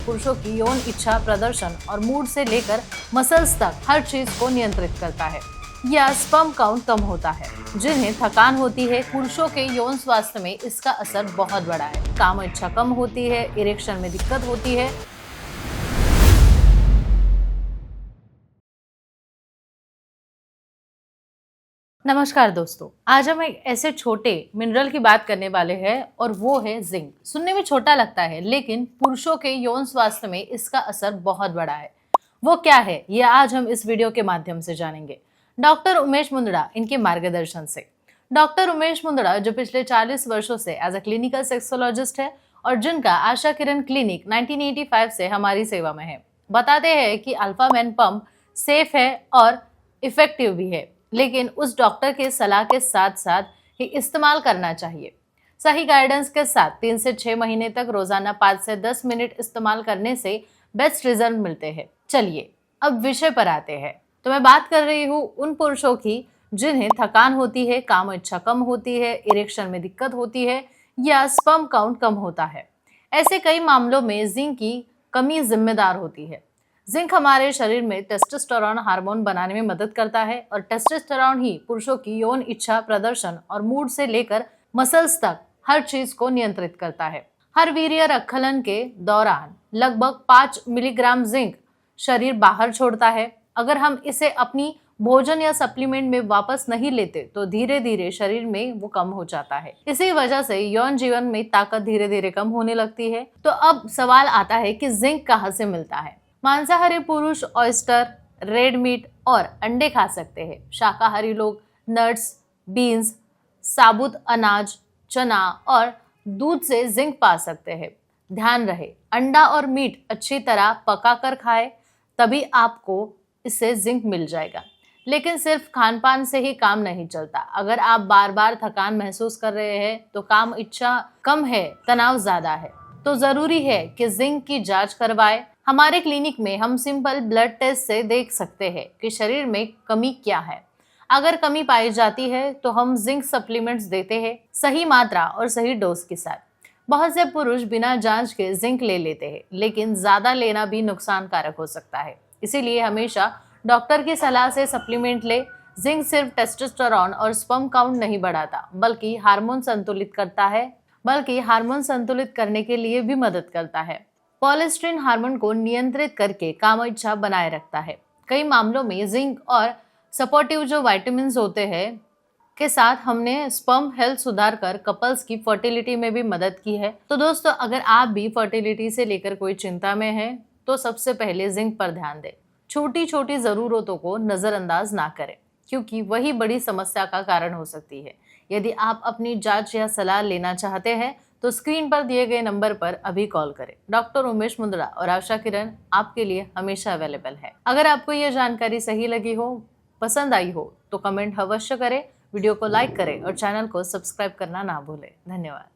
पुरुषों की यौन इच्छा, प्रदर्शन और मूड से लेकर मसल्स तक हर चीज को नियंत्रित करता है। या स्पर्म काउंट कम होता है। जिन्हें थकान होती है, पुरुषों के यौन स्वास्थ्य में इसका असर बहुत बड़ा है। काम इच्छा कम होती है, इरेक्शन में दिक्कत होती है। नमस्कार दोस्तों, आज हम एक ऐसे छोटे मिनरल की बात करने वाले हैं और वो है जिंक। सुनने में छोटा लगता है, लेकिन पुरुषों के यौन स्वास्थ्य में इसका असर बहुत बड़ा है। वो क्या है, ये आज हम इस वीडियो के माध्यम से जानेंगे, डॉक्टर उमेश मुंदड़ा इनके मार्गदर्शन से। डॉक्टर उमेश मुंदड़ा जो पिछले 40 वर्षों से एज अ क्लिनिकल सेक्सोलॉजिस्ट है और जिनका आशा किरण क्लिनिक 1985 से हमारी सेवा में है, बताते हैं कि अल्फा मैन पंप सेफ है और इफेक्टिव भी है, लेकिन उस डॉक्टर के सलाह के साथ साथ ही इस्तेमाल करना चाहिए। सही गाइडेंस के साथ 3 से 6 महीने तक रोजाना 5 से 10 मिनट इस्तेमाल करने से बेस्ट रिजल्ट मिलते हैं। चलिए अब विषय पर आते हैं। तो मैं बात कर रही हूँ उन पुरुषों की जिन्हें थकान होती है, काम इच्छा कम होती है, इरेक्शन में दिक्कत होती है या स्पर्म काउंट कम होता है। ऐसे कई मामलों में जिंक की कमी जिम्मेदार होती है। जिंक हमारे शरीर में टेस्टोस्टेरोन हार्मोन बनाने में मदद करता है और टेस्टोस्टेरोन ही पुरुषों की यौन इच्छा, प्रदर्शन और मूड से लेकर मसल्स तक हर चीज को नियंत्रित करता है। हर वीर्य रखलन के दौरान लगभग 5 मिलीग्राम जिंक शरीर बाहर छोड़ता है। अगर हम इसे अपनी भोजन या सप्लीमेंट में वापस नहीं लेते तो धीरे धीरे शरीर में वो कम हो जाता है। इसी वजह से यौन जीवन में ताकत धीरे धीरे कम होने लगती है। तो अब सवाल आता है कि जिंक कहाँ से मिलता है। मांसाहारी पुरुष ऑयस्टर, रेड मीट और अंडे खा सकते हैं। शाकाहारी लोग नट्स, बीन्स, साबुत अनाज, चना और दूध से जिंक पा सकते हैं। ध्यान रहे, अंडा और मीट अच्छी तरह पकाकर खाएं, तभी आपको इससे जिंक मिल जाएगा। लेकिन सिर्फ खान पान से ही काम नहीं चलता। अगर आप बार बार थकान महसूस कर रहे हैं, तो काम इच्छा कम है, तनाव ज्यादा है, तो जरूरी है कि जिंक की जांच करवाएं। हमारे क्लिनिक में हम सिंपल ब्लड टेस्ट से देख सकते हैं कि शरीर में कमी क्या है। अगर कमी पाई जाती है तो हम जिंक सप्लीमेंट्स देते हैं, सही मात्रा और सही डोज के साथ। बहुत से पुरुष बिना जांच के जिंक ले लेते हैं, लेकिन ज्यादा लेना भी नुकसानकारक हो सकता है। इसीलिए हमेशा डॉक्टर की सलाह से सप्लीमेंट ले। जिंक सिर्फ टेस्टोस्टेरोन और स्पर्म काउंट नहीं बढ़ाता, बल्कि हार्मोन संतुलित करने के लिए भी मदद करता है। पॉलेस्ट्रीन हार्मोन को नियंत्रित करके काम इच्छा बनाए रखता है। कई मामलों में जिंक और सपोर्टिव जो विटामिन्स होते हैं के साथ हमने स्पर्म हेल्थ सुधार कर कपल्स की फर्टिलिटी में भी मदद की है। तो दोस्तों, अगर आप भी फर्टिलिटी से लेकर कोई चिंता में हैं, तो सबसे पहले जिंक पर ध्यान दें। छोटी छोटी जरूरतों को नजरअंदाज ना करें, क्योंकि वही बड़ी समस्या का कारण हो सकती है। यदि आप अपनी जांच या सलाह लेना चाहते हैं तो स्क्रीन पर दिए गए नंबर पर अभी कॉल करें। डॉक्टर उमेश मुंदड़ा और आशा किरण आपके लिए हमेशा अवेलेबल है। अगर आपको यह जानकारी सही लगी हो, पसंद आई हो, तो कमेंट अवश्य करें, वीडियो को लाइक करें और चैनल को सब्सक्राइब करना ना भूलें। धन्यवाद।